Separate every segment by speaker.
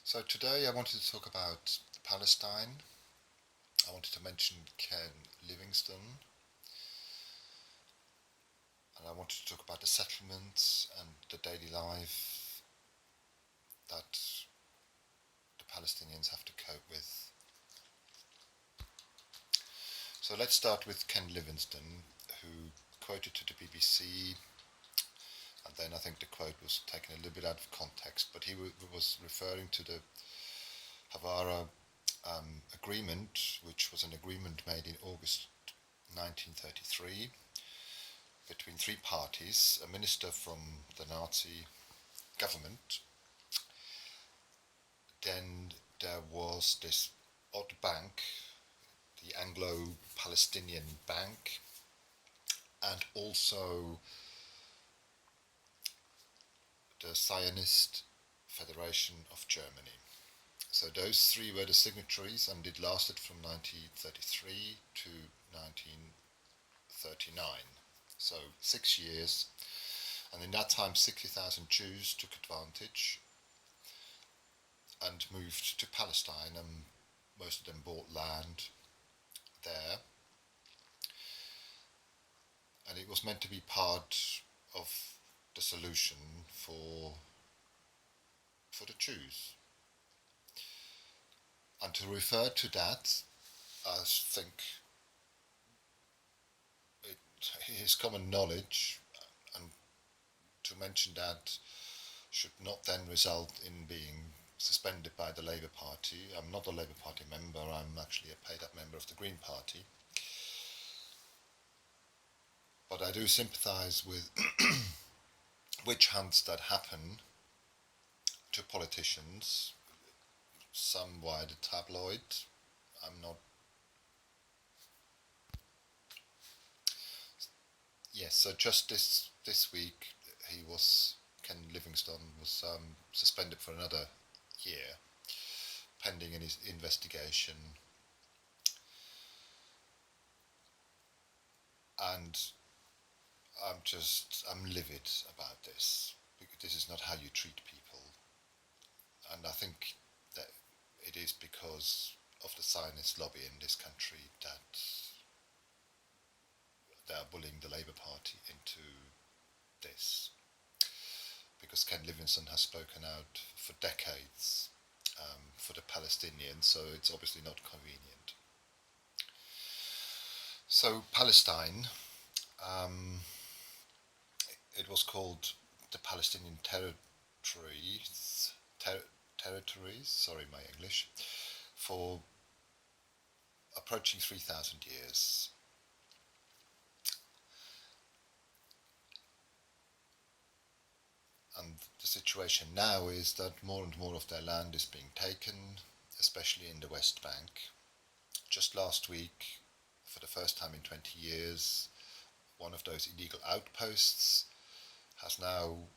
Speaker 1: So today I wanted to talk about Palestine. I wanted to mention Ken Livingstone, and I wanted to talk about the settlements and the daily life that the Palestinians have to cope with. So let's start with Ken Livingstone, who quoted to the BBC, and then I think the quote was taken a little bit out of context, but he was referring to the Havara agreement, which was an agreement made in August 1933 between three parties, a minister from the Nazi government. Then there was this odd bank, the Anglo-Palestinian Bank, and also the Zionist Federation of Germany. So those three were the signatories, and it lasted from 1933 to 1939. So 6 years, and in that time 60,000 Jews took advantage and moved to Palestine, and most of them bought land there, and it was meant to be part of the solution for the Jews. And to refer to that, I think it is common knowledge, and to mention that should not then result in being suspended by the Labour Party. I'm not a Labour Party member, I'm actually a paid up member of the Green Party. But I do sympathise with witch hunts that happen to politicians, some via the tabloid. I'm not. Yes, so just this week Ken Livingstone was suspended for another year, pending in his investigation. And I'm livid about this, because this is not how you treat people. And I think that it is because of the Zionist lobby in this country that they are bullying the Labour Party into this. Because Ken Livingstone has spoken out for decades for the Palestinians, so it's obviously not convenient. So Palestine, it was called the Palestinian territories, sorry my English, for approaching 3,000 years. And the situation now is that more and more of their land is being taken, especially in the West Bank. Just last week, for the first time in 20 years, one of those illegal outposts has now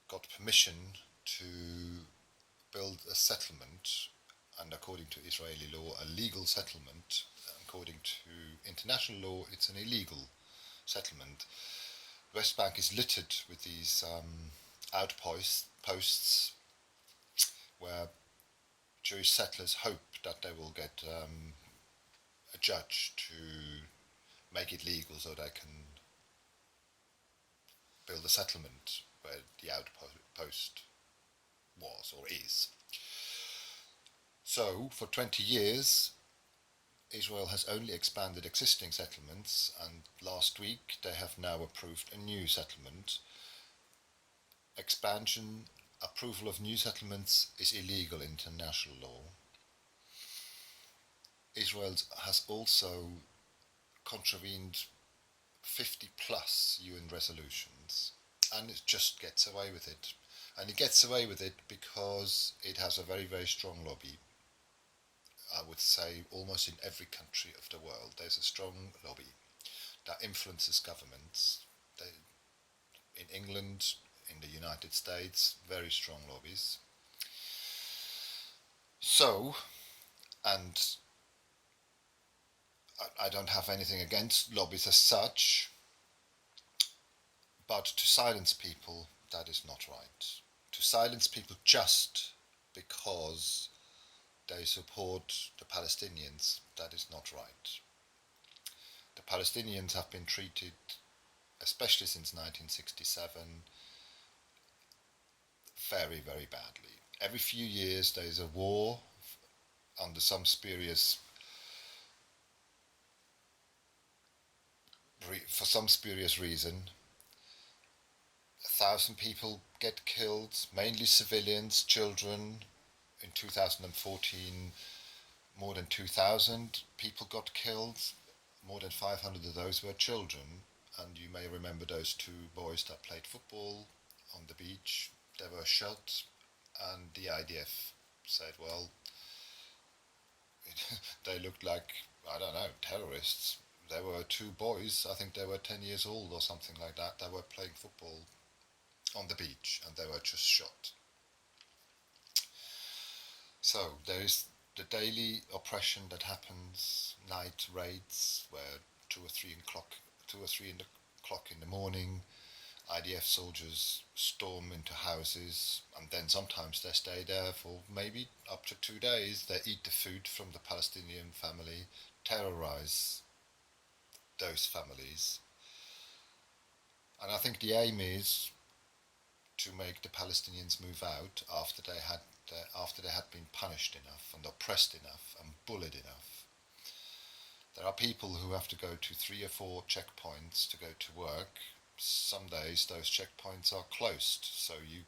Speaker 1: got permission to build a settlement, and according to Israeli law, a legal settlement. According to international law, it's an illegal settlement. West Bank is littered with these outposts where Jewish settlers hope that they will get a judge to make it legal so they can build a settlement where the outpost was or is. So, for 20 years, Israel has only expanded existing settlements, and last week they have now approved a new settlement. Approval of new settlements is illegal in international law. Israel has also contravened 50 plus UN resolutions, and it just gets away with it. And it gets away with it because it has a very, very strong lobby. I would say almost in every country of the world there's a strong lobby that influences governments. In England, in the United States, very strong lobbies. So, and I don't have anything against lobbies as such, but to silence people, that is not right. To silence people just because they support the Palestinians. That is not right. The Palestinians have been treated, especially since 1967, very, very badly. Every few years there is a war under some spurious for some spurious reason. 1,000 people get killed, mainly civilians, children. In 2014, more than 2,000 people got killed. More than 500 of those were children. And you may remember those two boys that played football on the beach. They were shot, and the IDF said, well, they looked like, I don't know, terrorists. There were two boys, I think they were 10 years old or something like that, they were playing football on the beach and they were just shot. So there is the daily oppression that happens, night raids where 2 or 3 o'clock in the morning, IDF soldiers storm into houses, and then sometimes they stay there for maybe up to 2 days. They eat the food from the Palestinian family, terrorize those families. And I think the aim is to make the Palestinians move out after they had been punished enough and oppressed enough and bullied enough. There are people who have to go to 3 or 4 checkpoints to go to work. Some days those checkpoints are closed, so you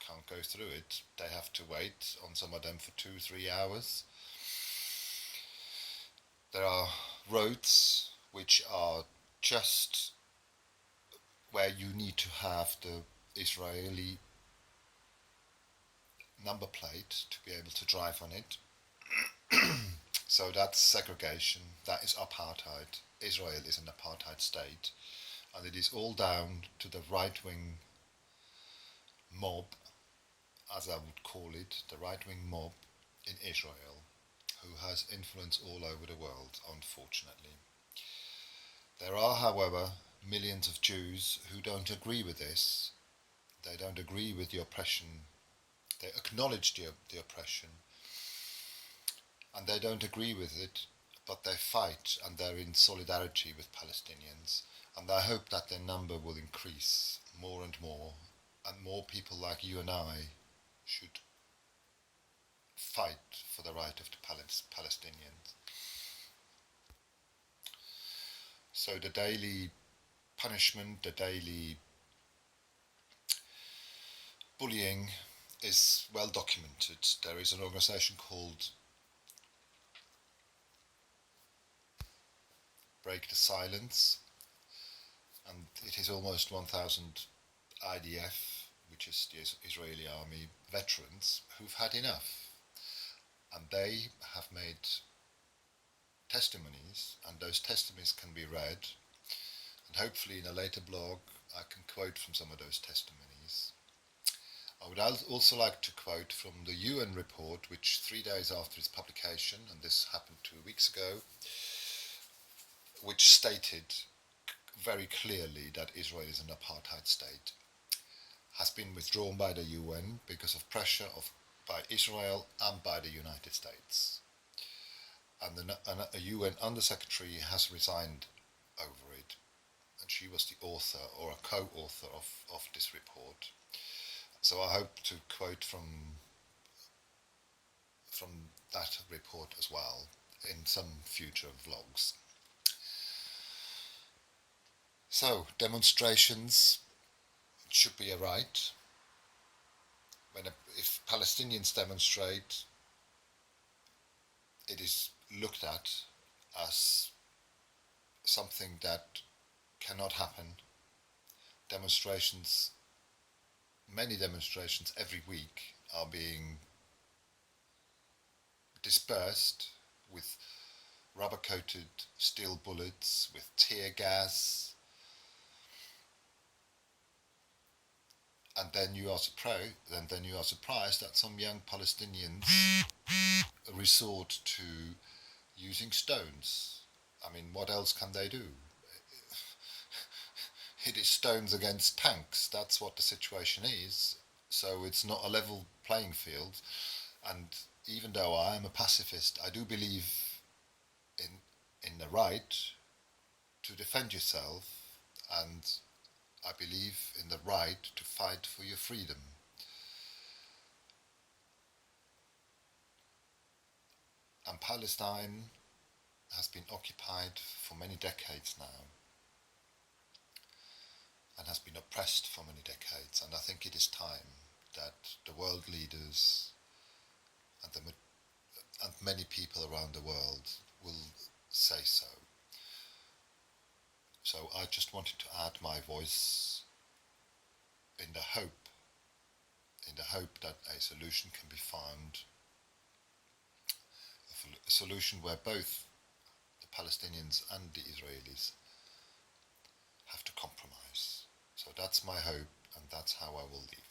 Speaker 1: can't go through it. They have to wait on some of them for 2, 3 hours. There are roads which are just where you need to have the Israeli number plate to be able to drive on it. So that's segregation, that is apartheid. Israel is an apartheid state, and it is all down to the right-wing mob, as I would call it, the right-wing mob in Israel, who has influence all over the world, unfortunately. There are, however, millions of Jews who don't agree with this. They don't agree with the oppression. They acknowledge the oppression, and they don't agree with it, but they fight and they're in solidarity with Palestinians. And I hope that their number will increase more and more people like you and I should fight for the right of the Palestinians. So the daily punishment, the daily bullying is well documented. There is an organisation called Break the Silence, and it is almost 1,000 IDF, which is the Israeli army veterans, who've had enough. And they have made testimonies, and those testimonies can be read. And hopefully in a later blog I can quote from some of those testimonies. I would also like to quote from the UN report, which 3 days after its publication, and this happened 2 weeks ago, which stated very clearly that Israel is an apartheid state, has been withdrawn by the UN because of pressure by Israel and by the United States. And a UN Undersecretary has resigned over it, and she was the author or a co-author of this report. So I hope to quote from that report as well in some future vlogs. So demonstrations should be a right. If Palestinians demonstrate, it is looked at as something that cannot happen. Many demonstrations every week are being dispersed with rubber-coated steel bullets, with tear gas, and then you are surprised that some young Palestinians resort to using stones. I mean, what else can they do? It is stones against tanks. That's what the situation is. So it's not a level playing field. And even though I am a pacifist, I do believe in the right to defend yourself, and I believe in the right to fight for your freedom. And Palestine has been occupied for many decades now and has been oppressed for many decades. And I think it is time that the world leaders and, and many people around the world will say so. So I just wanted to add my voice in the hope that a solution can be found, a solution where both the Palestinians and the Israelis have to compromise. So that's my hope, and that's how I will leave.